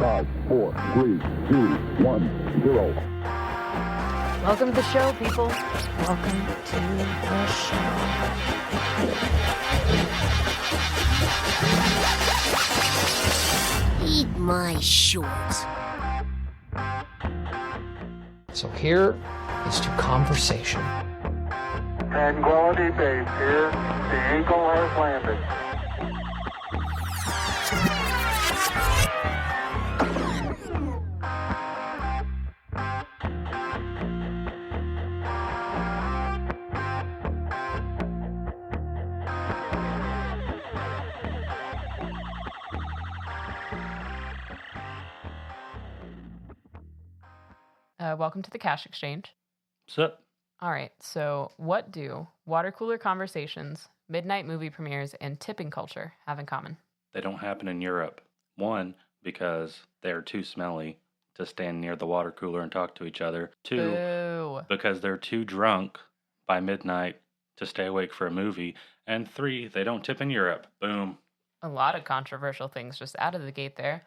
5, 4, 3, 2, 1, 0. Welcome to the show, people. Welcome to the show. Eat my shorts. So here is to conversation. Tranquility Base here. The Eagle has landed. Welcome to the Cash Exchange. What's up? All right, so what do water cooler conversations, midnight movie premieres, and tipping culture have in common? They don't happen in Europe. One, because they're too smelly to stand near the water cooler and talk to each other. Two, Boo. because they're too drunk by midnight to stay awake for a movie. And three, they don't tip in Europe. Boom. A lot of controversial things just out of the gate there.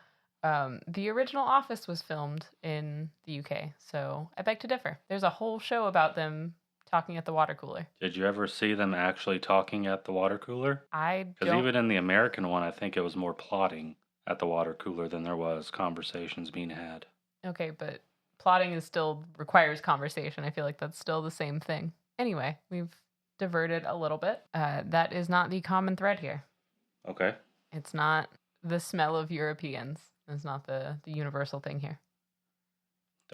The original Office was filmed in the UK, so I beg to differ. There's a whole show about them talking at the water cooler. Did you ever see them actually talking at the water cooler? I Because don't... even in the American one, I think it was more plotting at the water cooler than there was conversations being had. Okay, but plotting is still requires conversation. I feel like that's still the same thing. Anyway, we've diverted a little bit. That is not the common thread here. Okay. It's not the smell of Europeans. It's not the universal thing here.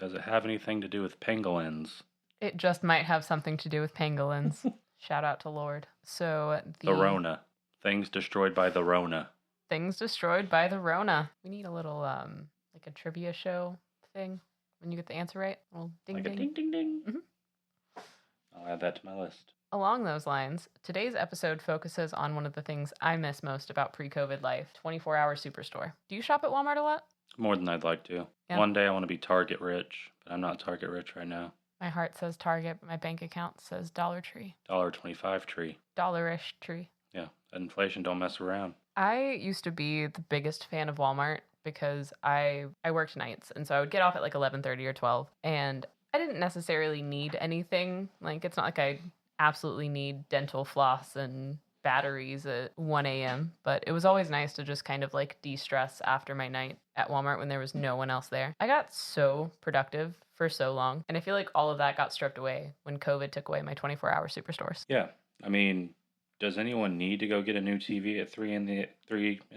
Does it have anything to do with pangolins? It just might have something to do with pangolins. Shout out to Lord. So The Rona. Things destroyed by the Rona. Things destroyed by the Rona. We need a little like a trivia show thing when you get the answer right. A little ding Like ding. a ding ding ding. Mhm. I'll add that to my list. Along those lines, today's episode focuses on one of the things I miss most about pre-COVID life, 24-hour superstore. Do you shop at Walmart a lot? More than I'd like to. Yeah. One day I want to be Target rich, but I'm not Target rich right now. My heart says Target, but my bank account says Dollar Tree. $1.25 tree. Dollarish tree. Yeah, inflation don't mess around. I used to be the biggest fan of Walmart because I worked nights, and so I would get off at like 11:30 or 12, and I didn't necessarily need anything. Like, it's not like I absolutely need dental floss and batteries at 1 a.m., but it was always nice to just kind of like de-stress after my night at Walmart when there was no one else there. I got so productive for so long, and I feel like all of that got stripped away when COVID took away my 24-hour superstores. Yeah, I mean, does anyone need to go get a new TV at 3 in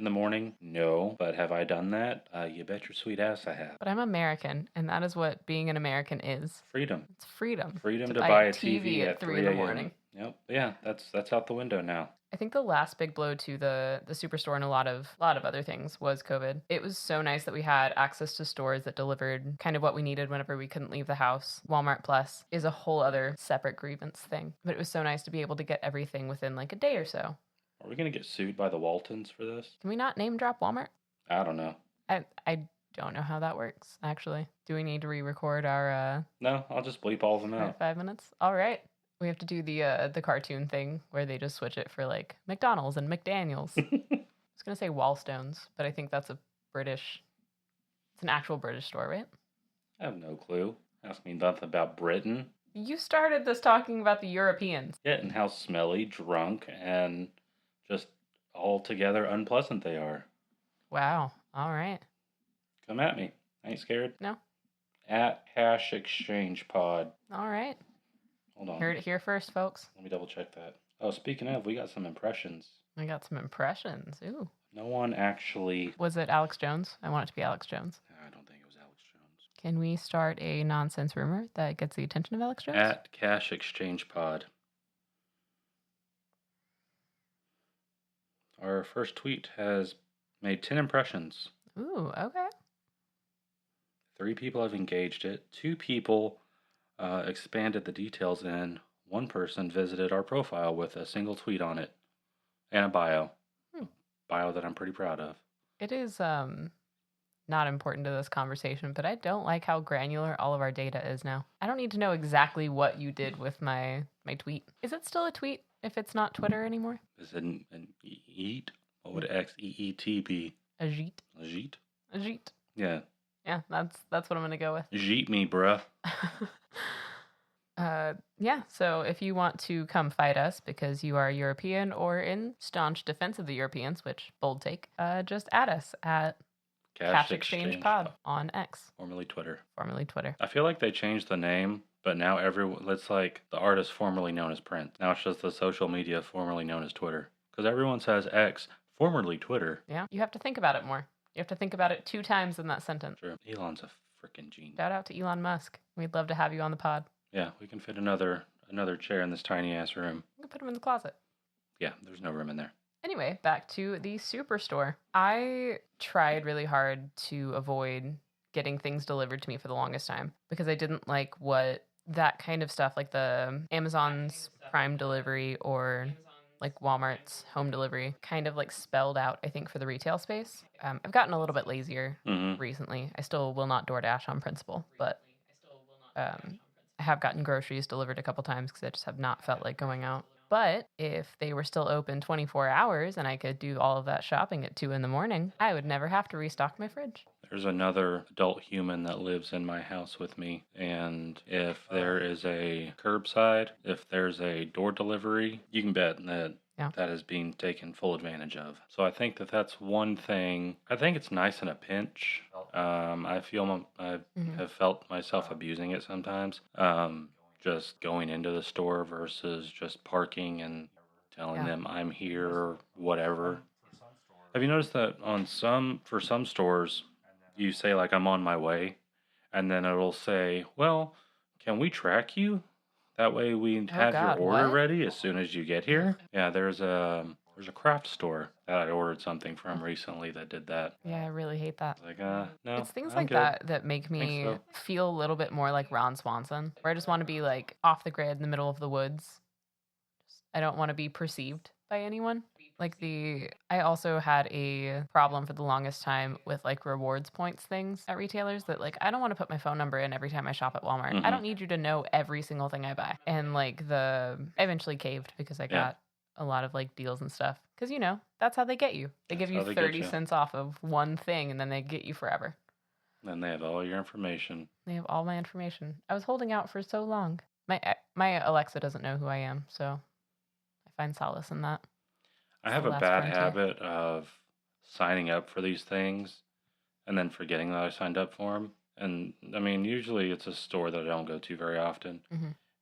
the morning? No, but have I done that? You bet your sweet ass I have. But I'm American, and that is what being an American is. Freedom. It's freedom. Freedom to buy a TV at 3 in the morning. Yep. Yeah, that's out the window now. I think the last big blow to the superstore and a lot of other things was COVID. It was so nice that we had access to stores that delivered kind of what we needed whenever we couldn't leave the house. Walmart Plus is a whole other separate grievance thing. But it was so nice to be able to get everything within like a day or so. Are we going to get sued by the Waltons for this? Can we not name drop Walmart? I don't know. I don't know how that works, actually. Do we need to re-record our No, I'll just bleep all of them out. 5 minutes? All right. We have to do the cartoon thing where they just switch it for like McDonald's and McDaniels. I was going to say Wallstones, but I think that's it's an actual British store, right? I have no clue. Ask me nothing about Britain. You started this talking about the Europeans. Yeah, and how smelly, drunk, and just altogether unpleasant they are. Wow. All right. Come at me. I ain't scared. No. At Cash Exchange Pod. All right. Hold on. Heard it here first, folks. Let me double check that. Oh, speaking of, we got some impressions. I got some impressions. Ooh. No one actually... Was it Alex Jones? I want it to be Alex Jones. I don't think it was Alex Jones. Can we start a nonsense rumor that gets the attention of Alex Jones? At Cash Exchange Pod. Our first tweet has made 10 impressions. Ooh, okay. 3 people have engaged it. 2 people expanded the details, and 1 person visited our profile with a single tweet on it and a bio. Bio that I'm pretty proud of. It is not important to this conversation, but I don't like how granular all of our data is now. I don't need to know exactly what you did with my tweet. Is it still a tweet if it's not Twitter anymore? Is it an eat? What would XEET be? A jeet. A jeet? A jeet. Yeah. Yeah, that's what I'm gonna go with. Jeep me, bruh. Yeah, so if you want to come fight us because you are European or in staunch defense of the Europeans, which bold take, just add us at Cash Exchange Pod on X, Formerly Twitter. formerly Twitter. I feel like they changed the name, but now it's like the artist formerly known as Prince. Now it's just the social media formerly known as Twitter. Because everyone says X, formerly Twitter. Yeah, you have to think about it more. You have to think about it 2 times in that sentence. Sure. Elon's a freaking genius. Shout out to Elon Musk. We'd love to have you on the pod. Yeah, we can fit another chair in this tiny ass room. We can put him in the closet. Yeah, there's no room in there. Anyway, back to the Superstore. I tried really hard to avoid getting things delivered to me for the longest time because I didn't like what that kind of stuff, like the Amazon's Prime delivery or like Walmart's home delivery, kind of like spelled out, I think, for the retail space. I've gotten a little bit lazier recently. I still will not DoorDash on principle, but I have gotten groceries delivered a couple times because I just have not felt like going out. But if they were still open 24 hours and I could do all of that shopping at 2 a.m, I would never have to restock my fridge. There's another adult human that lives in my house with me, and if there is a curbside, if there's a door delivery, you can bet that that is being taken full advantage of. So I think that's one thing. I think it's nice in a pinch. I feel I have felt myself abusing it sometimes. Just going into the store versus just parking and telling them I'm here or whatever. Have you noticed that for some stores, you say like I'm on my way, and then it'll say, well, can we track you? That way we have your order ready as soon as you get here. Yeah, there's a craft store that I ordered something from recently that did that. Yeah, I really hate that. Like, no, it's things I'm like good. that make me feel a little bit more like Ron Swanson, where I just want to be like off the grid in the middle of the woods. I don't want to be perceived by anyone. Like I also had a problem for the longest time with like rewards points things at retailers that like I don't want to put my phone number in every time I shop at Walmart. I don't need you to know every single thing I buy. And like I eventually caved because I got a lot of like deals and stuff. Because that's how they get you. They give you 30 cents off of one thing and then they get you forever. And they have all your information. They have all my information. I was holding out for so long. My Alexa doesn't know who I am, so I find solace in that. I have a bad habit of signing up for these things and then forgetting that I signed up for them. And I mean, usually it's a store that I don't go to very often.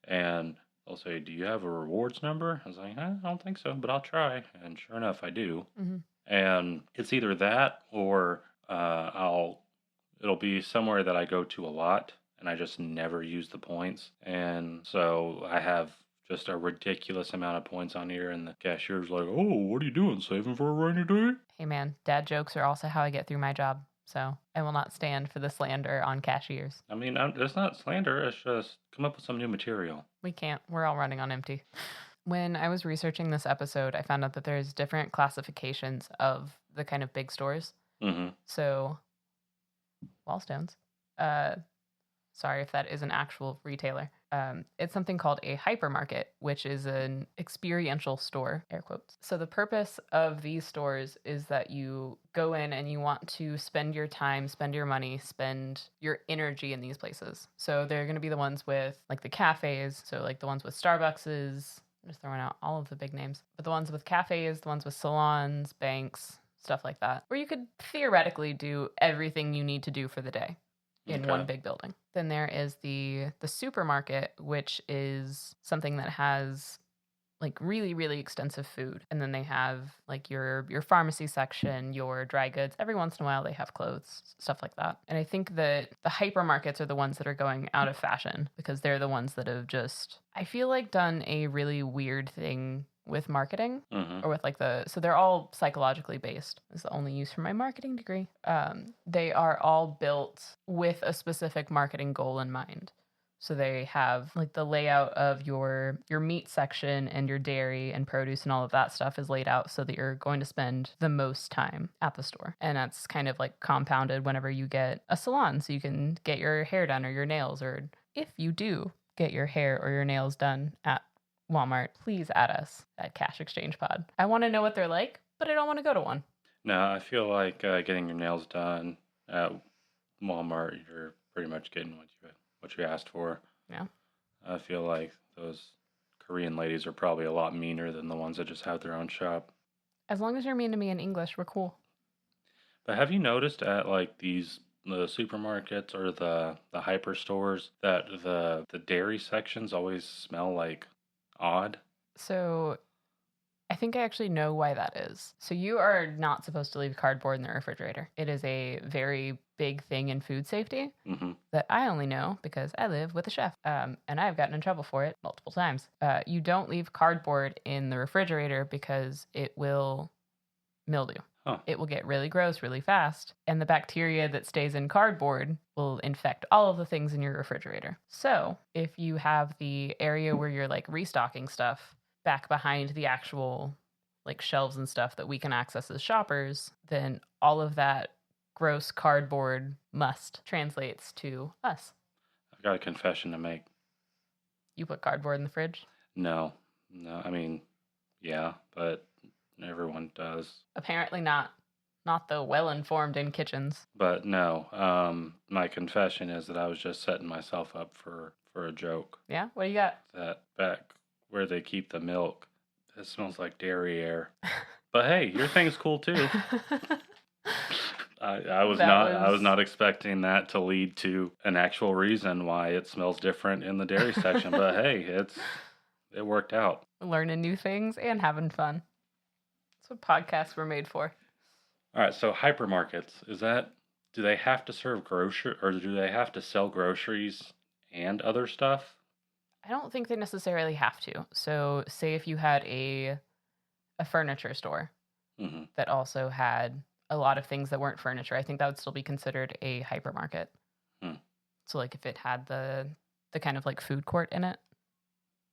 And they'll say, do you have a rewards number? I was like, I don't think so, but I'll try. And sure enough, I do. And it's either that or it'll be somewhere that I go to a lot and I just never use the points. And so I have just a ridiculous amount of points on here, and the cashier's like, oh, what are you doing, saving for a rainy day? Hey man, dad jokes are also how I get through my job, so I will not stand for the slander on cashiers. I mean, it's not slander, it's just come up with some new material. We can't, we're all running on empty. When I was researching this episode, I found out that there's different classifications of the kind of big stores. So, Wallstones, sorry if that is an actual retailer. It's something called a hypermarket, which is an experiential store, air quotes. So the purpose of these stores is that you go in and you want to spend your time, spend your money, spend your energy in these places. So they're going to be the ones with like the cafes. So like the ones with Starbuckses, I'm just throwing out all of the big names, but the ones with cafes, the ones with salons, banks, stuff like that, where you could theoretically do everything you need to do for the day in one big building. Then there is the supermarket, which is something that has like really, really extensive food. And then they have like your pharmacy section, your dry goods. Every once in a while they have clothes, stuff like that. And I think that the hypermarkets are the ones that are going out of fashion because they're the ones that have just, I feel like, done a really weird thing with marketing or with like so they're all psychologically based. Is the only use for my marketing degree. They are all built with a specific marketing goal in mind. So they have like the layout of your meat section and your dairy and produce and all of that stuff is laid out so that you're going to spend the most time at the store. And that's kind of like compounded whenever you get a salon so you can get your hair done or your nails, or if you do get your hair or your nails done at Walmart, please add us at Cash Exchange Pod. I want to know what they're like, but I don't want to go to one. No, I feel like getting your nails done at Walmart, you're pretty much getting what you asked for. Yeah. I feel like those Korean ladies are probably a lot meaner than the ones that just have their own shop. As long as you're mean to me in English, we're cool. But have you noticed at like the supermarkets or the hyper stores that the dairy sections always smell like odd? So I think I actually know why that is. So you are not supposed to leave cardboard in the refrigerator. It is a very big thing in food safety Mm-hmm. that I only know because I live with a chef, and I've gotten in trouble for it multiple times. You don't leave cardboard in the refrigerator because it will mildew. Huh. It will get really gross really fast, and the bacteria that stays in cardboard will infect all of the things in your refrigerator. So if you have the area where you're like restocking stuff back behind the actual like shelves and stuff that we can access as shoppers, then all of that gross cardboard must translates to us. I've got a confession to make. You put cardboard in the fridge? No, I mean, yeah, but everyone does. Apparently not. Not the well-informed in kitchens. But no, my confession is that I was just setting myself up for a joke. Yeah? What do you got? That back where they keep the milk, it smells like dairy air. But hey, your thing's cool too. I was not expecting that to lead to an actual reason why it smells different in the dairy section. But hey, it worked out. Learning new things and having fun. That's what podcasts were made for. All right, so hypermarkets, do they have to serve or do they have to sell groceries and other stuff? I don't think they necessarily have to. So say if you had a furniture store Mm-hmm. that also had a lot of things that weren't furniture, I think that would still be considered a hypermarket. Hmm. So like if it had the kind of like food court in it,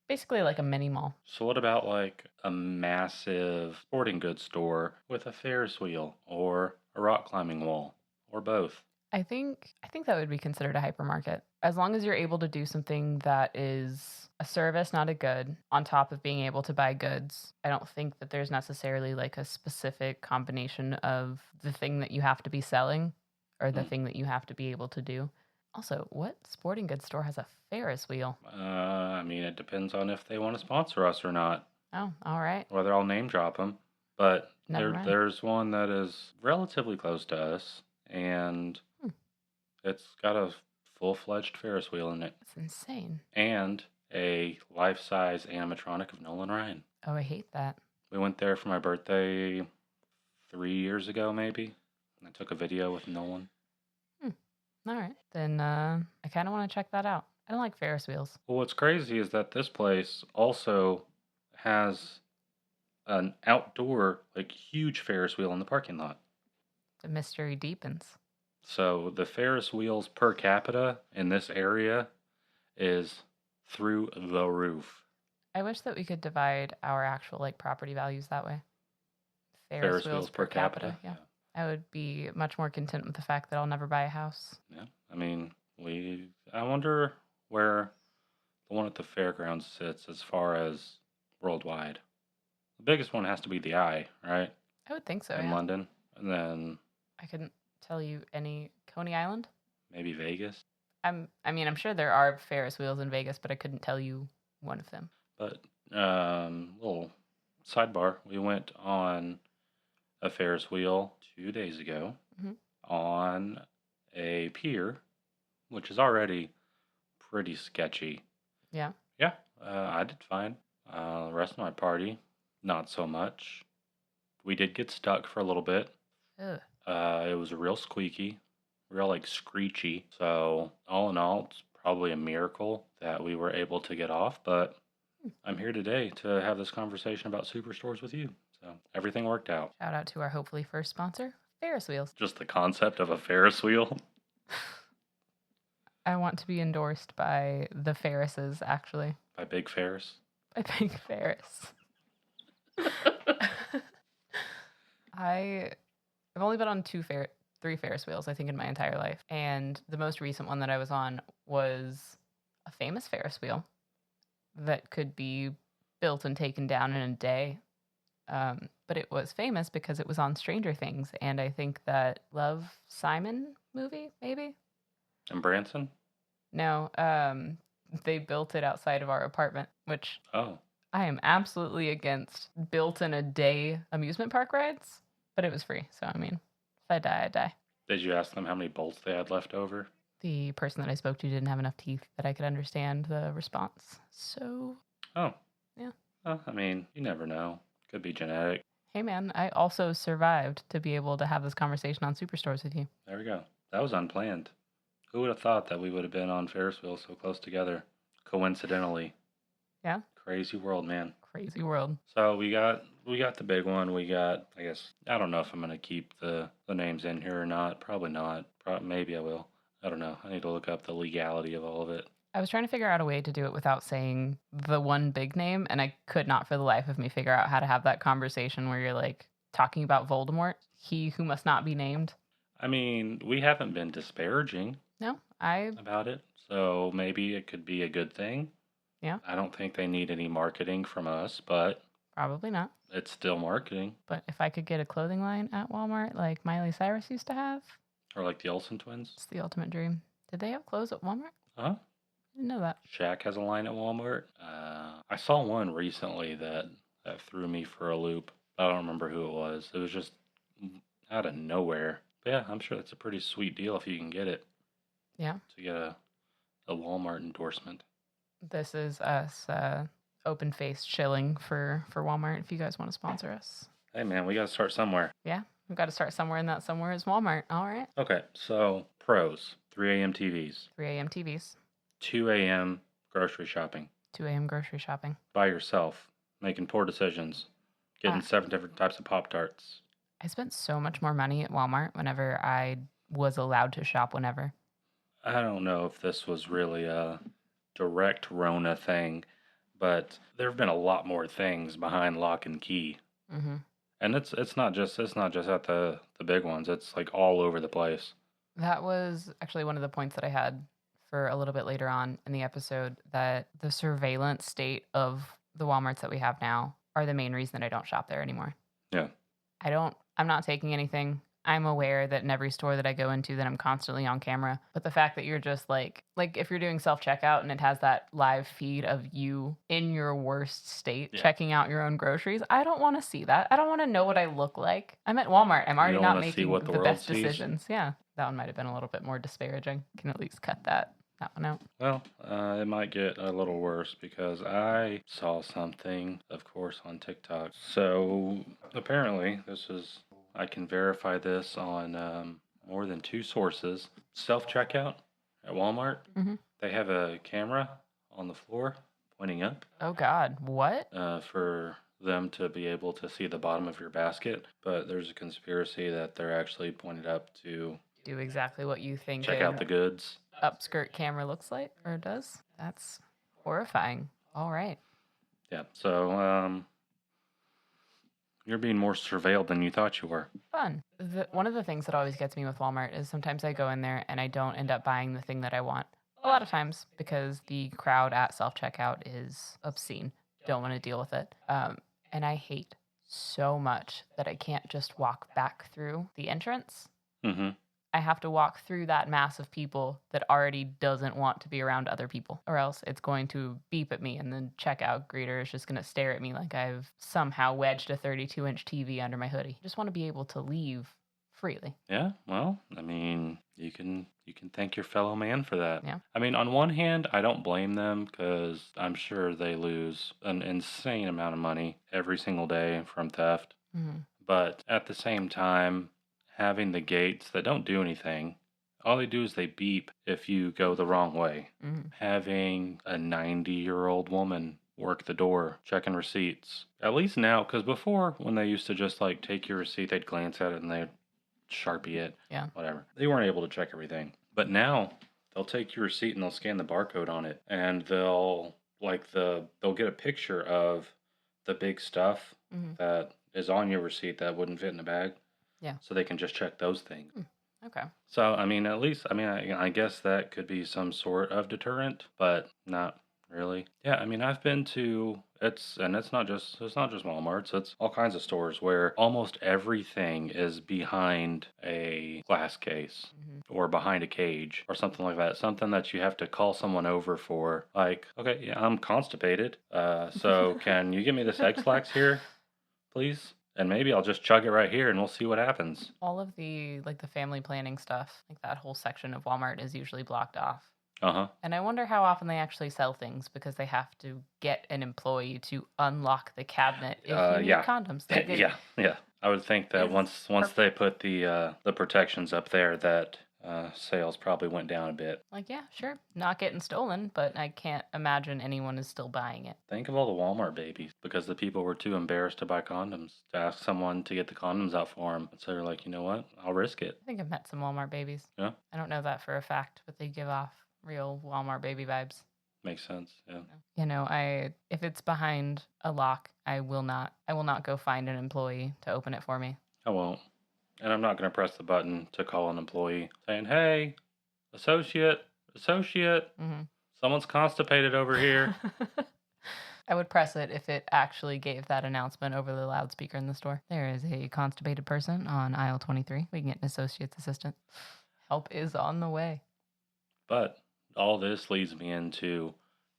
basically like a mini mall. So what about like a massive sporting goods store with a Ferris wheel or a rock climbing wall or both? I think that would be considered a hypermarket. As long as you're able to do something that is a service, not a good, on top of being able to buy goods. I don't think that there's necessarily like a specific combination of the thing that you have to be selling or the thing that you have to be able to do. Also, what sporting goods store has a Ferris wheel? I mean, it depends on if they want to sponsor us or not. Oh, all right. Whether I'll name drop them. But Never mind. there's one that is relatively close to us, and it's got a full-fledged Ferris wheel in it. That's insane. And a life-size animatronic of Nolan Ryan. Oh, I hate that. We went there for my birthday 3 years ago, maybe. And I took a video with Nolan. All right. Then I kind of want to check that out. I don't like Ferris wheels. Well, what's crazy is that this place also has an outdoor, like, huge Ferris wheel in the parking lot. The mystery deepens. So the Ferris wheels per capita in this area is through the roof. I wish that we could divide our actual like property values that way. Ferris wheels per capita. Yeah. I would be much more content with the fact that I'll never buy a house. Yeah. I mean, I wonder where the one at the fairgrounds sits as far as worldwide. The biggest one has to be the Eye, right? I would think so, In yeah. London. And then I couldn't tell you any. Coney Island? maybe Vegas. I'm sure there are Ferris wheels in Vegas, but I couldn't tell you one of them. But little sidebar, we went on a Ferris wheel 2 days ago on a pier, which is already pretty sketchy. Yeah. Yeah, I did fine. The rest of my party, not so much. We did get stuck for a little bit. Ugh. It was real squeaky, real like screechy. So all in all, it's probably a miracle that we were able to get off. But I'm here today to have this conversation about superstores with you. So everything worked out. Shout out to our hopefully first sponsor, Ferris wheels. Just the concept of a Ferris wheel. I want to be endorsed by the Ferrises, actually. By Big Ferris. By Big Ferris. I've only been on 3 Ferris wheels, I think, in my entire life. And the most recent one that I was on was a famous Ferris wheel that could be built and taken down in a day. But it was famous because it was on Stranger Things. And I think that Love Simon movie, maybe? In Branson? No, they built it outside of our apartment, which Oh. I am absolutely against built in a day amusement park rides, but it was free. So, I mean, if I die, I die. Did you ask them how many bolts they had left over? The person that I spoke to didn't have enough teeth that I could understand the response. So, Oh. Yeah. Well, I mean, you never know. Could be genetic. hey man, I also survived to be able to have this conversation on Superstores with you. There we go. That was unplanned. Who would have thought that we would have been on Ferris wheel so close together? Coincidentally. Yeah. Crazy world, man. Crazy world. So we got the big one. We got, I guess, I don't know if I'm gonna keep the names in here or not. Probably not. Maybe I will. I don't know. I need to look up the legality of all of it. I was trying to figure out a way to do it without saying the one big name, and I could not for the life of me figure out how to have that conversation where you're like talking about Voldemort, he who must not be named. I mean, we haven't been disparaging No, about it, so maybe it could be a good thing. Yeah. I don't think they need any marketing from us, but probably not. it's still marketing. But if I could get a clothing line at Walmart like Miley Cyrus used to have, Or like the Olsen twins. it's the ultimate dream. Did they have clothes at Walmart? Huh? I didn't know that. Shaq has a line at Walmart. I saw one recently that threw me for a loop. I don't remember who it was. It was just out of nowhere. But yeah, I'm sure that's a pretty sweet deal if you can get it. Yeah. To get a Walmart endorsement. This is us open-faced shilling for Walmart if you guys want to sponsor us. Hey man, we got to start somewhere. Yeah, we've got to start somewhere, and that somewhere is Walmart. All right. Okay, so pros: 3 a.m. TVs, 3 a.m. TVs, 2 a.m. grocery shopping, 2 a.m. grocery shopping. by yourself, making poor decisions, getting Ah. 7 different types of Pop-Tarts. I spent so much more money at Walmart whenever I was allowed to shop whenever. I don't know if this was really a direct Rona thing, but there have been a lot more things behind lock and key, Mm-hmm. and it's not just at the big ones. It's like all over the place. That was actually one of the points that I had for a little bit later on in the episode, that the surveillance state of the Walmarts that we have now are the main reason that I don't shop there anymore. Yeah. I'm not taking anything. I'm aware that in every store that I go into that I'm constantly on camera. But the fact that you're just like if you're doing self-checkout and it has that live feed of you in your worst state checking out your own groceries, I don't want to see that. I don't want to know what I look like. I'm at Walmart. I'm already don't not wanna see making what the the world best sees. decisions. Yeah. That one might have been a little bit more disparaging. Can at least cut that one out. Well, it might get a little worse because I saw something, of course, on TikTok. So apparently, I can verify this on more than 2 sources. Self-checkout at Walmart, Mhm. they have a camera on the floor pointing up Oh God, what? for them to be able to see the bottom of your basket. But there's a conspiracy that they're actually pointed up to Do exactly what you think check an out the goods. upskirt camera looks like or does? That's horrifying. All right. Yeah, so you're being more surveilled than you thought you were. Fun. One of the things that always gets me with Walmart is sometimes I go in there and I don't end up buying the thing that I want. A lot of times because the crowd at self-checkout is obscene. Don't want to deal with it. And I hate so much that I can't just walk back through the entrance. Mm-hmm. I have to walk through that mass of people that already doesn't want to be around other people, or else it's going to beep at me and the checkout greeter is just going to stare at me like I've somehow wedged a 32-inch TV under my hoodie. I just want to be able to leave freely. Yeah, well, I mean, you can thank your fellow man for that. Yeah. I mean, on one hand, I don't blame them because I'm sure they lose an insane amount of money every single day from theft. Mm-hmm. But at the same time, having the gates that don't do anything, all they do is they beep if you go the wrong way. Mm-hmm. Having a 90-year-old woman work the door, checking receipts. At least now, because before, when they used to just like take your receipt, they'd glance at it and they'd Sharpie it. Yeah. Whatever. They weren't able to check everything. But now, they'll take your receipt and they'll scan the barcode on it. And they'll get a picture of the big stuff Mm-hmm. that is on your receipt that wouldn't fit in a bag. Yeah. So they can just check those things. Okay. So, I mean, at least, I guess that could be some sort of deterrent, but not really. Yeah, I mean, I've been to it's not just Walmart's. It's all kinds of stores where almost everything is behind a glass case or behind a cage or something like that. Something that you have to call someone over for. Like, okay, yeah, I'm constipated. So can you give me this X-Lax here, please? And maybe I'll just chug it right here and we'll see what happens. All of the like the family planning stuff, like that whole section of Walmart is usually blocked off. Uh-huh. And I wonder how often they actually sell things because they have to get an employee to unlock the cabinet if you need Yeah. condoms. Like Yeah. I would think that once they put the protections up there, that sales probably went down a bit. Like, yeah, sure, not getting stolen, but I can't imagine anyone is still buying it. Think of all the Walmart babies because the people were too embarrassed to buy condoms to ask someone to get the condoms out for them. So they're like, you know what? I'll risk it. I think I've met some Walmart babies. Yeah. I don't know that for a fact, but they give off real Walmart baby vibes. Makes sense. Yeah. You know, if it's behind a lock, I will not go find an employee to open it for me. I won't. And I'm not going to press the button to call an employee saying, hey, associate, someone's constipated over here. I would press it if it actually gave that announcement over the loudspeaker in the store. There is a constipated person on aisle 23. We can get an associate's assistant. Help is on the way. But all this leads me into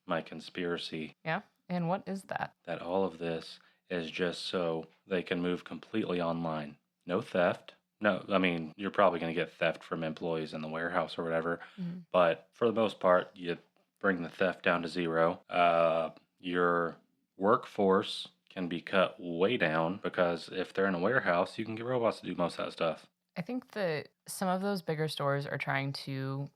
my conspiracy. Yeah? And what is that? That all of this is just so they can move completely online. No theft. No, I mean, you're probably going to get theft from employees in the warehouse or whatever. Mm-hmm. But for the most part, you bring the theft down to zero. Your workforce can be cut way down because if they're in a warehouse, you can get robots to do most of that stuff. I think that some of those bigger stores are trying to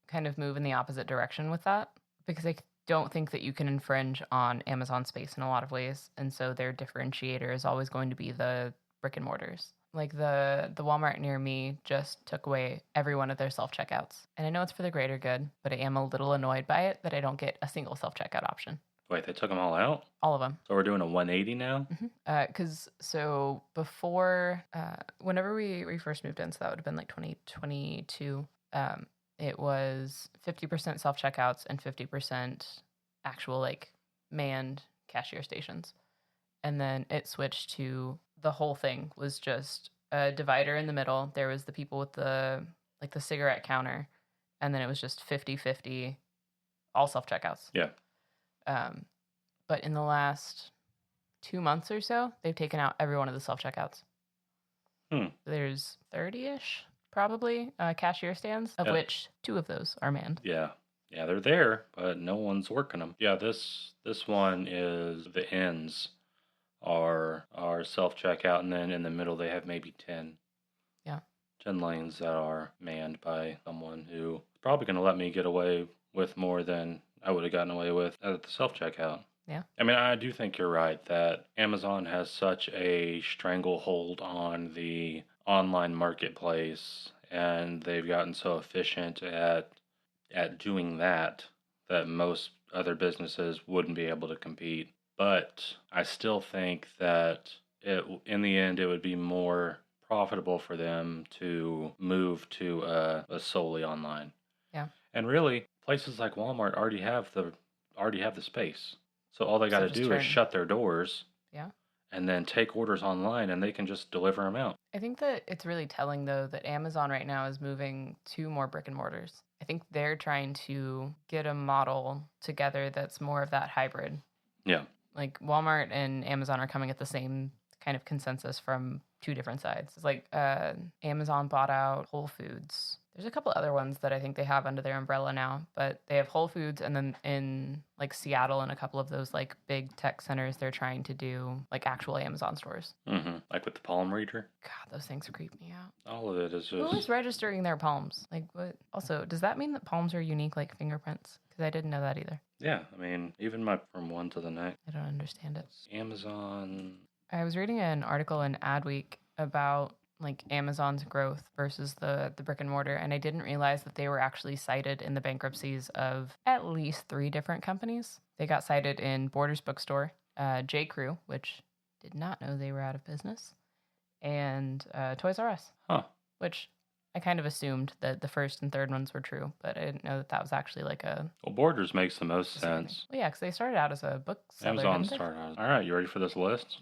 kind of move in the opposite direction with that because they don't think that you can infringe on Amazon space in a lot of ways. And so their differentiator is always going to be the brick and mortars. Like the Walmart near me just took away every one of their self-checkouts. And I know it's for the greater good, but I am a little annoyed by it that I don't get a single self-checkout option. Wait, they took them all out? All of them. So we're doing a 180 now? Because so before, whenever we first moved in, so that would have been like 2022, it was 50% self-checkouts and 50% actual like manned cashier stations. And then it switched to the whole thing was just a divider in the middle. There was the people with the cigarette counter, and then it was just 50-50, all self-checkouts. Yeah. But in the last 2 months or so, they've taken out every one of the self-checkouts. There's 30-ish, probably, cashier stands, of which 2 of those are manned. Yeah. Yeah, they're there, but no one's working them. Yeah, this one is the ends are self-checkout, and then in the middle they have maybe 10 lanes that are manned by someone who is probably going to let me get away with more than I would have gotten away with at the self-checkout. Yeah. I mean, I do think you're right that Amazon has such a stranglehold on the online marketplace, and they've gotten so efficient at doing that most other businesses wouldn't be able to compete. But I still think that in the end, it would be more profitable for them to move to a solely online. Yeah. And really, places like Walmart already have the space. So all they got to do is shut their doors. Yeah. And then take orders online, and they can just deliver them out. I think that it's really telling, though, that Amazon right now is moving to more brick and mortars. I think they're trying to get a model together that's more of that hybrid. Yeah. Like Walmart and Amazon are coming at the same kind of consensus from 2 different sides. It's like Amazon bought out Whole Foods. There's a couple other ones that I think they have under their umbrella now, but they have Whole Foods, and then in like Seattle and a couple of those like big tech centers, they're trying to do like actual Amazon stores. Mm-hmm. Like with the palm reader. God, those things creep me out. All of it is just... Who is registering their palms? Like what? Also, does that mean that palms are unique like fingerprints? Because I didn't know that either. Yeah, I mean, even from one to the next. I don't understand it. Amazon... I was reading an article in Adweek about like Amazon's growth versus the brick and mortar, and I didn't realize that they were actually cited in the bankruptcies of at least 3 different companies. They got cited in Borders Bookstore, J. Crew, which did not know they were out of business, and Toys R Us. Huh. Which I kind of assumed that the first and third ones were true, but I didn't know that that was actually like a Well, Borders makes the most specific thing. sense. Well, yeah, because they started out as a bookseller. Amazon didn't they? started on. All right, you ready for this list?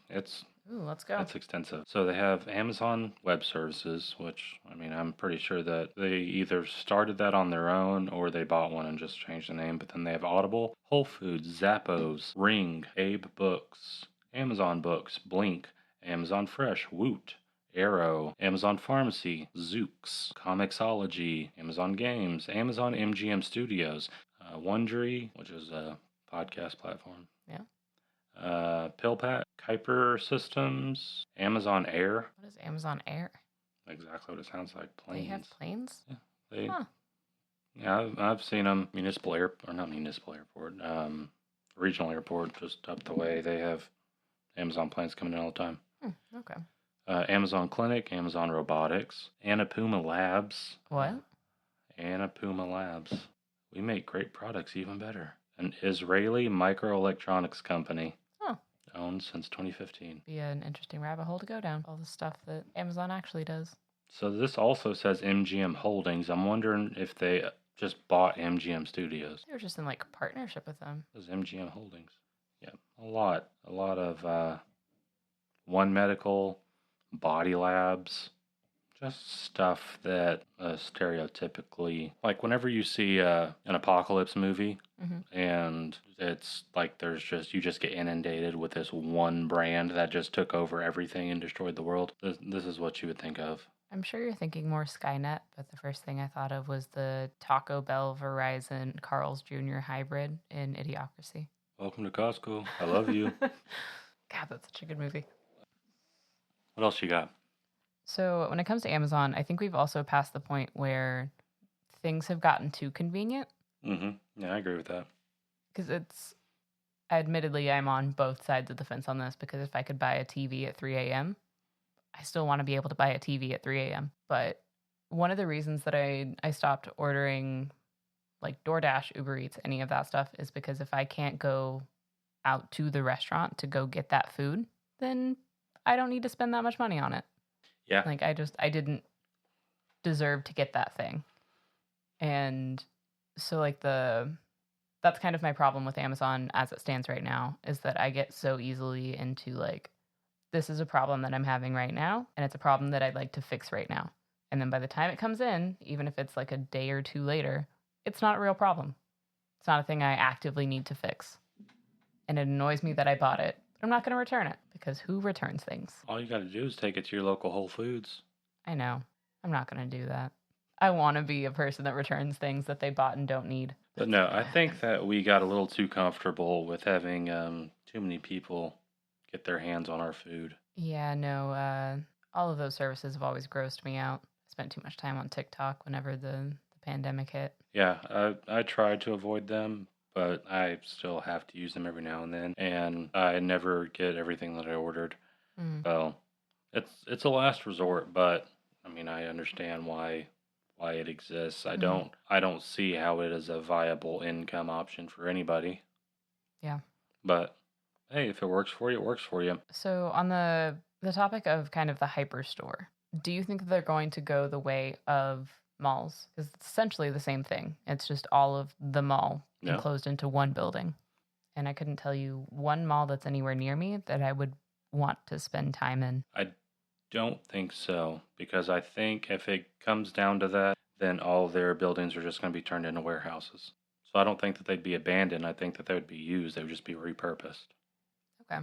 Ooh, let's go. It's extensive. So they have Amazon Web Services, which I mean I'm pretty sure that they either started that on their own or they bought one and just changed the name. But then they have Audible, Whole Foods, Zappos, Ring, Abe Books, Amazon Books, Blink, Amazon Fresh, Woot, Arrow, Amazon Pharmacy, Zooks, Comixology, Amazon Games, Amazon MGM Studios, Wondery, which is a podcast platform. Yeah. PillPack, Kuiper Systems, Amazon Air. What is Amazon Air? Exactly what it sounds like. Planes. They have planes? They, Huh. Yeah, I've seen them. Municipal air, or not municipal airport, regional airport just up the way. They have Amazon planes coming in all the time. Okay. Amazon Clinic, Amazon Robotics, Annapuma Labs. What? Annapuma Labs. We make great products even better. An Israeli microelectronics company. Huh. Owned since 2015. Be an interesting rabbit hole to go down. All the stuff that Amazon actually does. So this also says MGM Holdings. I'm wondering if they just bought MGM Studios. They were just in like partnership with them. It says MGM Holdings. Yeah, a lot of One Medical, Body Labs, just stuff that stereotypically, like whenever you see an apocalypse movie, and it's like you just get inundated with this one brand that just took over everything and destroyed the world. This is what you would think of. I'm sure you're thinking more Skynet, but the first thing I thought of was the Taco Bell, Verizon, Carl's Jr. hybrid in Idiocracy. Welcome to Costco. I love you. God, that's such a good movie. What else you got? So when it comes to Amazon, I think we've also passed the point where things have gotten too convenient. Yeah, I agree with that. Because admittedly, I'm on both sides of the fence on this, because if I could buy a TV at 3 a.m., I still want to be able to buy a TV at 3 a.m. But one of the reasons that I stopped ordering like DoorDash, Uber Eats, any of that stuff is because if I can't go out to the restaurant to go get that food, then I don't need to spend that much money on it. Yeah. Like I didn't deserve to get that thing. And so like that's kind of my problem with Amazon as it stands right now, is that I get so easily into like, this is a problem that I'm having right now, and it's a problem that I'd like to fix right now. And then by the time it comes in, even if it's like a day or two later, it's not a real problem. It's not a thing I actively need to fix. And it annoys me that I bought it, but I'm not going to return it, because who returns things? All you got to do is take it to your local Whole Foods. I know. I'm not going to do that. I want to be a person that returns things that they bought and don't need. But no, I think that we got a little too comfortable with having too many people get their hands on our food. Yeah, no, all of those services have always grossed me out. I spent too much time on TikTok whenever the pandemic hit. Yeah, I tried to avoid them, but I still have to use them every now and then, and I never get everything that I ordered. So it's a last resort, but I mean I understand why it exists. I don't see how it is a viable income option for anybody. Yeah. But hey, if it works for you, it works for you. So on the topic of kind of the hyper store, do you think that they're going to go the way of malls? Because it's essentially the same thing. It's just all of the mall enclosed into one building. And I couldn't tell you one mall that's anywhere near me that I would want to spend time in. I don't think so, because I think if it comes down to that, then all their buildings are just going to be turned into warehouses. So I don't think that they'd be abandoned. I think that they would be used. They would just be repurposed. Okay.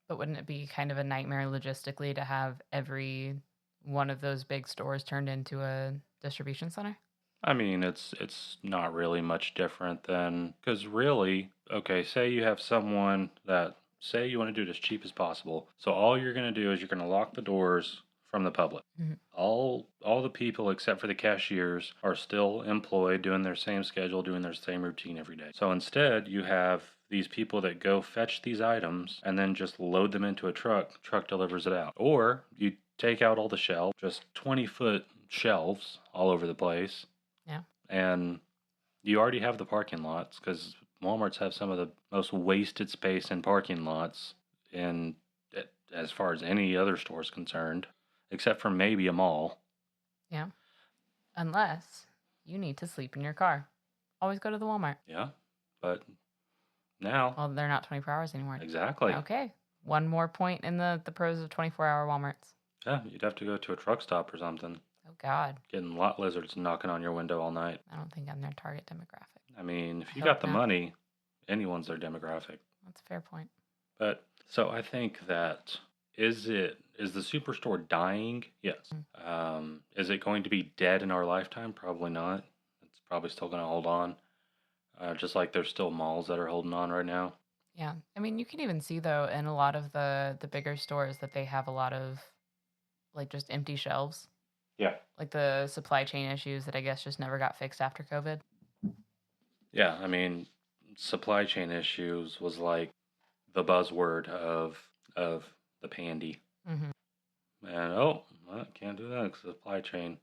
But wouldn't it be kind of a nightmare logistically to have every one of those big stores turned into a distribution center? I mean, it's not really much different than, because really, okay, say you have someone that, say you want to do it as cheap as possible. So all you're going to do is you're going to lock the doors from the public. All the people except for the cashiers are still employed, doing their same schedule, doing their same routine every day. So instead, you have these people that go fetch these items and then just load them into a truck delivers it out. Or you take out all the shelves, just 20-foot shelves all over the place. Yeah. And you already have the parking lots, because Walmarts have some of the most wasted space in parking lots in as far as any other store is concerned, except for maybe a mall. Yeah. Unless you need to sleep in your car. Always go to the Walmart. Yeah, but now, Well, they're not 24 hours anymore. exactly. Okay. One more point in the pros of 24-hour Walmarts. Yeah, you'd have to go to a truck stop or something. Oh, God. Getting lot lizards knocking on your window all night. I don't think I'm their target demographic. I mean, if you I got hope the not. money, anyone's their demographic. That's a fair point. But so I think that is the superstore dying? Yes. Is it going to be dead in our lifetime? Probably not. It's probably still going to hold on. Just like there's still malls that are holding on right now. Yeah. I mean, you can even see, though, in a lot of the bigger stores that they have a lot of, like, just empty shelves. Yeah. Like the supply chain issues that I guess just never got fixed after COVID. Yeah, I mean, supply chain issues was like the buzzword of the pandy. Mm-hmm. And well, can't do that because supply chain.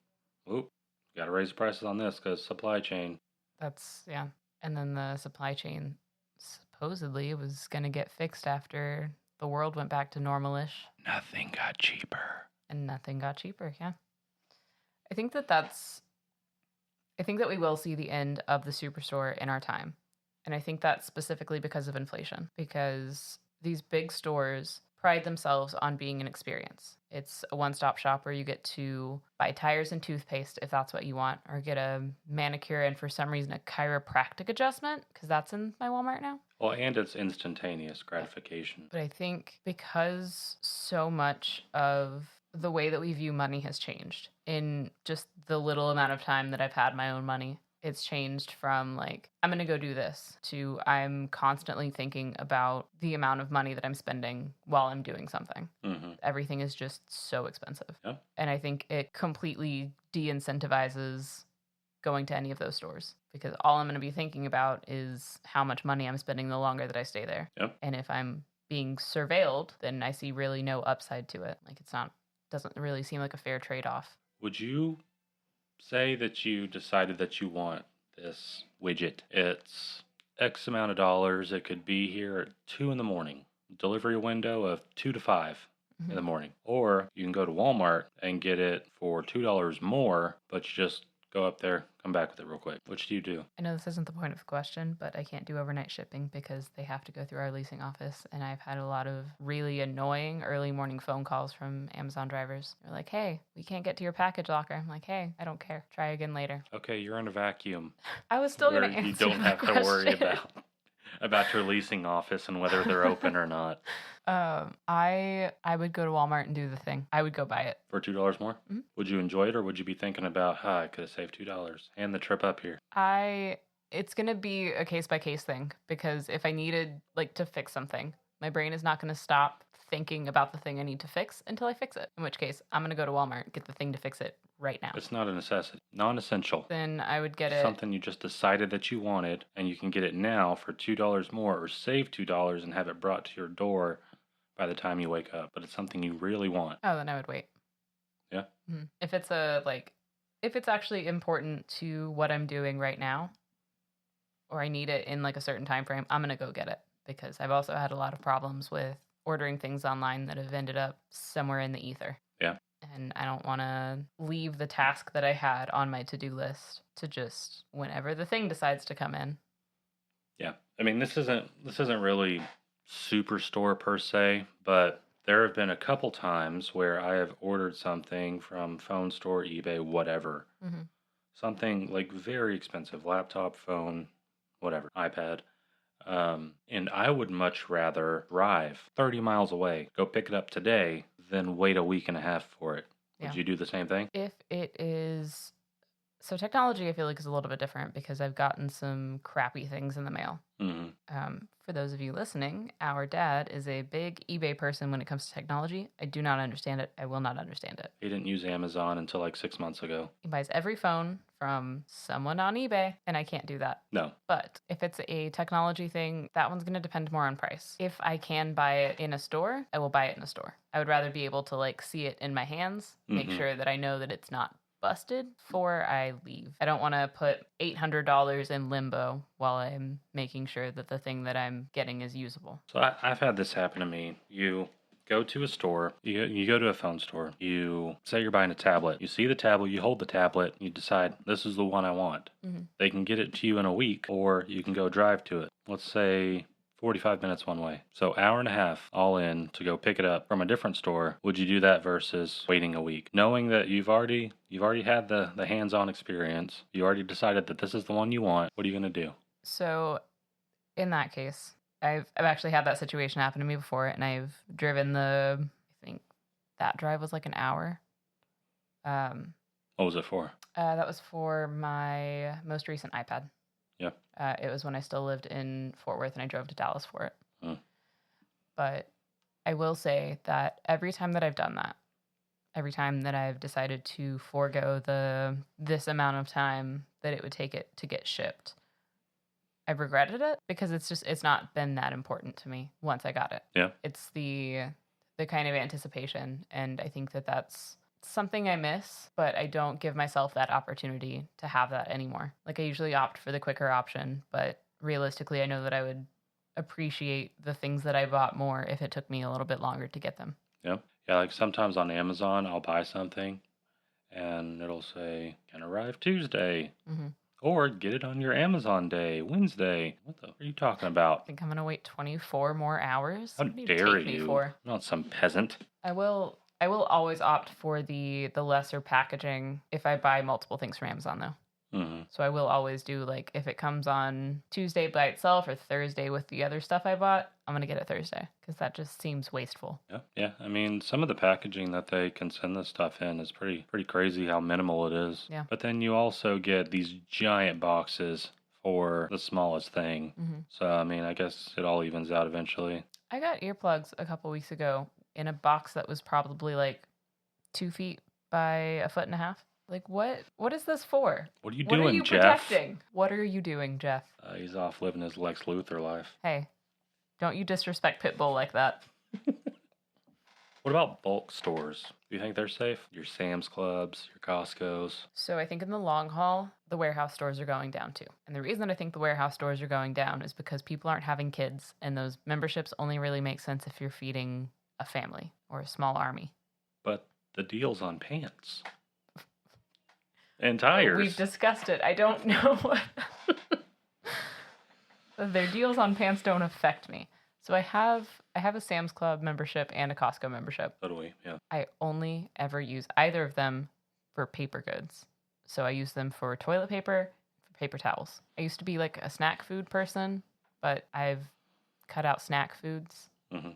Oop, got to raise the prices on this because supply chain. That's, yeah. And then the supply chain supposedly was going to get fixed after the world went back to normal-ish. Nothing got cheaper. And nothing got cheaper, yeah. I think that we will see the end of the superstore in our time. And I think that's specifically because of inflation. Because these big stores pride themselves on being an experience. It's a one-stop shop where you get to buy tires and toothpaste if that's what you want, or get a manicure and for some reason a chiropractic adjustment, because that's in my Walmart now. Well, and it's instantaneous gratification. But I think because so much of the way that we view money has changed in just the little amount of time that I've had my own money. It's changed from like, I'm going to go do this to I'm constantly thinking about the amount of money that I'm spending while I'm doing something. Mm-hmm. Everything is just so expensive. Yep. And I think it completely de-incentivizes going to any of those stores because all I'm going to be thinking about is how much money I'm spending the longer that I stay there. Yep. And if I'm being surveilled, then I see really no upside to it. Like doesn't really seem like a fair trade-off. Would you say that you decided that you want this widget? It's X amount of dollars. It could be here at 2 in the morning. Delivery window of 2 to 5 in the morning. Or you can go to Walmart and get it for $2 more, but you just go up there, come back with it real quick. Which do you do? I know this isn't the point of the question, but I can't do overnight shipping because they have to go through our leasing office. And I've had a lot of really annoying early morning phone calls from Amazon drivers. They're like, hey, we can't get to your package locker. I'm like, hey, I don't care. Try again later. Okay, you're in a vacuum. I was still going to where answer you don't have the to worry question. about your leasing office and whether they're open or not. I would go to Walmart and do the thing. I would go buy it. For $2 more? Mm-hmm. Would you enjoy it, or would you be thinking about, I could have saved $2 and the trip up here? It's going to be a case-by-case thing because if I needed, like, to fix something, my brain is not going to stop thinking about the thing I need to fix until I fix it, in which case I'm going to go to Walmart, get the thing to fix it right now. It's not a necessity. Non-essential. Then I would get it. Something you just decided that you wanted, and you can get it now for $2 more, or save $2 and have it brought to your door by the time you wake up. But it's something you really want. Oh, then I would wait. Yeah? Mm-hmm. If it's actually important to what I'm doing right now, or I need it in like a certain time frame, I'm going to go get it. Because I've also had a lot of problems with ordering things online that have ended up somewhere in the ether. Yeah. And I don't want to leave the task that I had on my to-do list to just whenever the thing decides to come in. Yeah. I mean, this isn't really Superstore per se, but there have been a couple times where I have ordered something from phone store, eBay, whatever. Mm-hmm. Something like very expensive, laptop, phone, whatever, iPad. And I would much rather drive 30 miles away, go pick it up today, than wait a week and a half for it. Yeah. Would you do the same thing? If it is... So technology, I feel like, is a little bit different because I've gotten some crappy things in the mail. Mm-hmm. For those of you listening, our dad is a big eBay person when it comes to technology. I do not understand it. I will not understand it. He didn't use Amazon until like 6 months ago. He buys every phone from someone on eBay, and I can't do that. No. But if it's a technology thing, that one's going to depend more on price. If I can buy it in a store, I will buy it in a store. I would rather be able to like see it in my hands, make sure that I know that it's not busted before I leave. I don't want to put $800 in limbo while I'm making sure that the thing that I'm getting is usable. So I've had this happen to me. You go to a store, you go to a phone store, you say you're buying a tablet, you see the tablet, you hold the tablet, you decide this is the one I want. They can get it to you in a week, or you can go drive to it. Let's say 45 minutes one way. So hour and a half all in to go pick it up from a different store. Would you do that versus waiting a week? Knowing that you've already had the hands-on experience, you already decided that this is the one you want, what are you going to do? So in that case, I've actually had that situation happen to me before, and I've driven I think that drive was like an hour. What was it for? That was for my most recent iPad. Yeah. It was when I still lived in Fort Worth, and I drove to Dallas for it. Mm. But I will say that every time that I've done that, every time that I've decided to forego this amount of time that it would take it to get shipped, I've regretted it because it's not been that important to me once I got it. Yeah. It's the kind of anticipation, and I think that that's something I miss, but I don't give myself that opportunity to have that anymore. Like, I usually opt for the quicker option, but realistically, I know that I would appreciate the things that I bought more if it took me a little bit longer to get them. Yeah. Yeah, like sometimes on Amazon, I'll buy something and it'll say, can arrive Tuesday. Mm-hmm. Or get it on your Amazon day, Wednesday. What the are you talking about? I think I'm going to wait 24 more hours. How What do you dare take me you? for? I'm not some peasant. I will always opt for the lesser packaging if I buy multiple things from Amazon, though. Mm-hmm. So I will always do, like, if it comes on Tuesday by itself or Thursday with the other stuff I bought, I'm going to get it Thursday because that just seems wasteful. Yeah, yeah. I mean, some of the packaging that they can send this stuff in is pretty crazy how minimal it is. Yeah. But then you also get these giant boxes for the smallest thing. Mm-hmm. So, I mean, I guess it all evens out eventually. I got earplugs a couple weeks ago in a box that was probably like 2 feet by 1.5 feet. Like, what is this for? What are you What doing, are you Jeff? protecting? What are you doing, Jeff? He's off living his Lex Luthor life. Hey, don't you disrespect Pitbull like that. What about bulk stores? Do you think they're safe? Your Sam's Clubs, your Costco's? So I think in the long haul, the warehouse stores are going down too. And the reason I think the warehouse stores are going down is because people aren't having kids, and those memberships only really make sense if you're feeding a family or a small army. But the deals on pants. And tires. We've discussed it. I don't know what... Their deals on pants don't affect me. So I have a Sam's Club membership and a Costco membership. So do we, yeah. I only ever use either of them for paper goods. So I use them for toilet paper, for paper towels. I used to be like a snack food person, but I've cut out snack foods. Mm-hmm.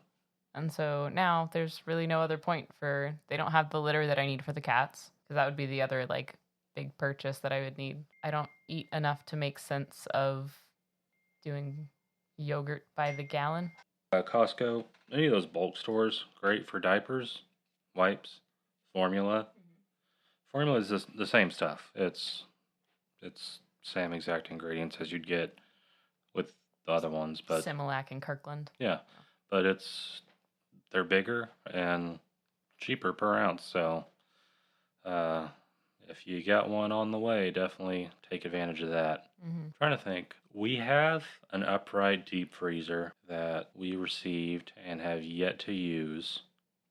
And so now there's really no other point they don't have the litter that I need for the cats, because that would be the other like big purchase that I would need. I don't eat enough to make sense of doing yogurt by the gallon. Costco, any of those bulk stores, great for diapers, wipes, formula. Formula is the same stuff. It's same exact ingredients as you'd get with the other ones, but Similac and Kirkland. yeah, but they're bigger and cheaper per ounce. So if you got one on the way, definitely take advantage of that. Mm-hmm. Trying to think. We have an upright deep freezer that we received and have yet to use.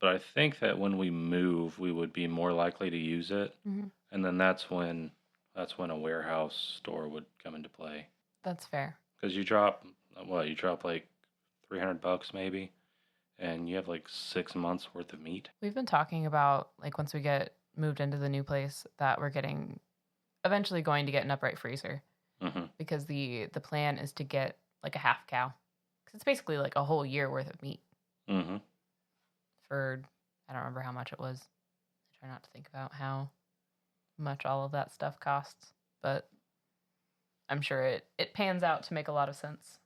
But I think that when we move, we would be more likely to use it. Mm-hmm. And then that's when a warehouse store would come into play. That's fair. Because you drop like $300 maybe, and you have like 6 months worth of meat. We've been talking about, like, once we get moved into the new place, that we're eventually going to get an upright freezer. Mm-hmm. Because the plan is to get like a half cow. Because it's basically like a whole year worth of meat. Mm-hmm. For, I don't remember how much it was. I try not to think about how much all of that stuff costs. But I'm sure it pans out to make a lot of sense.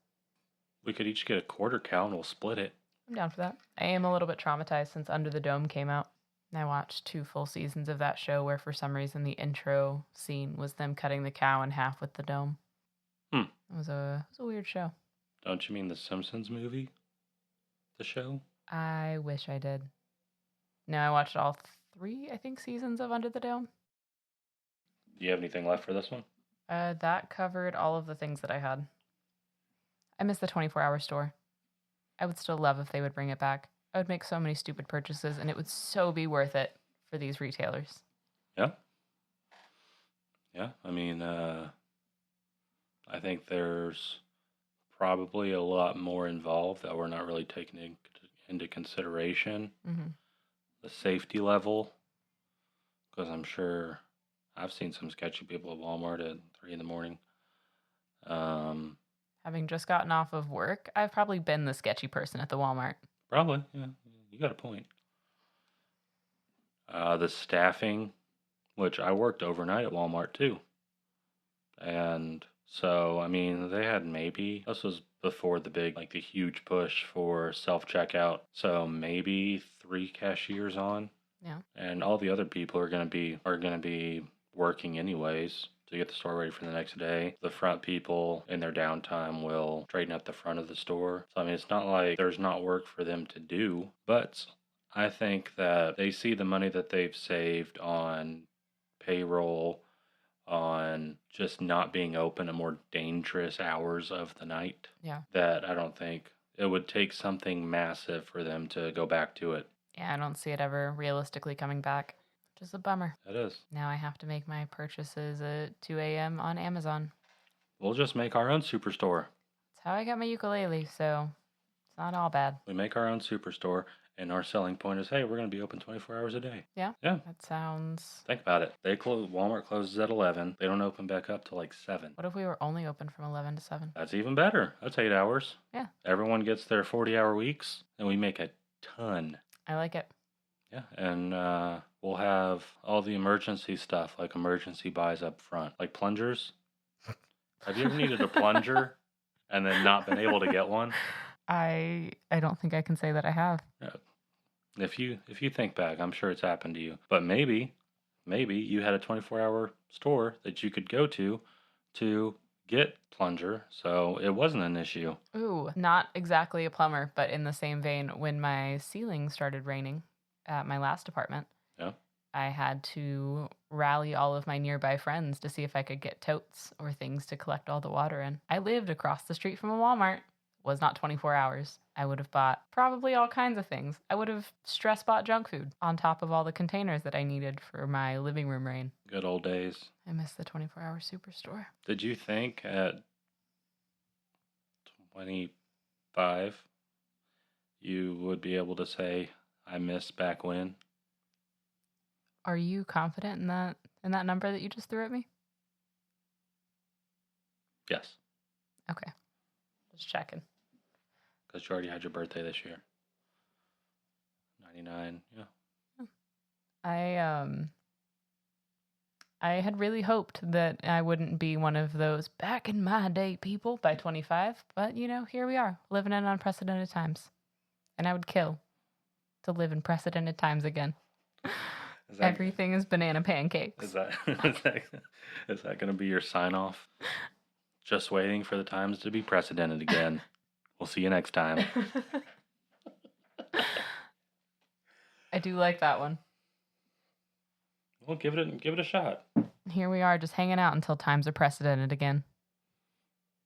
We could each get a quarter cow and we'll split it. I'm down for that. I am a little bit traumatized since Under the Dome came out. I watched 2 full seasons of that show where for some reason the intro scene was them cutting the cow in half with the dome. It was a weird show. Don't you mean the Simpsons movie? The show? I wish I did. No, I watched all 3, I think, seasons of Under the Dome. Do you have anything left for this one? That covered all of the things that I had. I miss the 24-hour store. I would still love if they would bring it back. I would make so many stupid purchases, and it would so be worth it for these retailers. Yeah. Yeah. I mean, I think there's probably a lot more involved that we're not really taking into consideration. Mm-hmm. The safety level, because I'm sure I've seen some sketchy people at Walmart at 3 in the morning. Having just gotten off of work, I've probably been the sketchy person at the Walmart. Probably, yeah. You got a point. The staffing, which I worked overnight at Walmart too. And so, I mean, they had maybe, this was before the big, like the huge push for self-checkout. So maybe 3 cashiers on. Yeah. And all the other people are going to be working anyways to get the store ready for the next day. The front people in their downtime will straighten up the front of the store. So I mean, it's not like there's not work for them to do, but I think that they see the money that they've saved on payroll, on just not being open at more dangerous hours of the night. Yeah. That I don't think it would take something massive for them to go back to it. Yeah, I don't see it ever realistically coming back. Which is a bummer. It is. Now I have to make my purchases at 2 a.m. on Amazon. We'll just make our own superstore. That's how I got my ukulele, so it's not all bad. We make our own superstore, and our selling point is, hey, we're going to be open 24 hours a day. Yeah? Yeah. That sounds... Think about it. Walmart closes at 11. They don't open back up till like 7. What if we were only open from 11 to 7? That's even better. That's 8 hours. Yeah. Everyone gets their 40-hour weeks, and we make a ton. I like it. Yeah, and we'll have all the emergency stuff, like emergency buys up front, like plungers. Have you ever needed a plunger and then not been able to get one? I don't think I can say that I have. Yeah. If you think back, I'm sure it's happened to you. But maybe you had a 24-hour store that you could go to get plunger, so it wasn't an issue. Ooh, not exactly a plumber, but in the same vein, when my ceiling started raining at my last apartment, Yeah. I had to rally all of my nearby friends to see if I could get totes or things to collect all the water in. I lived across the street from a Walmart. It was not 24 hours. I would have bought probably all kinds of things. I would have stress bought junk food on top of all the containers that I needed for my living room rain. Good old days. I miss the 24-hour superstore. Did you think at 25 you would be able to say, I miss back when? Are you confident in that number that you just threw at me? Yes. Okay. Just checking. Because you already had your birthday this year. 99, yeah. I had really hoped that I wouldn't be one of those back in my day people by 25, but here we are, living in unprecedented times. And I would kill to live in precedented times again. Everything is banana pancakes. Is that going to be your sign off? Just waiting for the times to be precedented again. We'll see you next time. I do like that one. Well, give it a shot. Here we are, just hanging out until times are precedented again.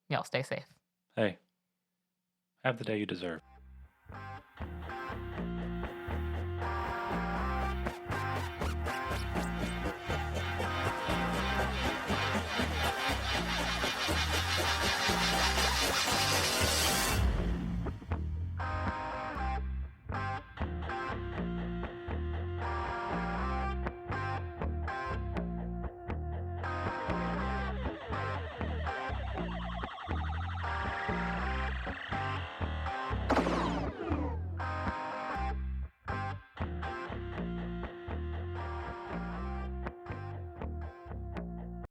Y'all stay safe. Hey, have the day you deserve.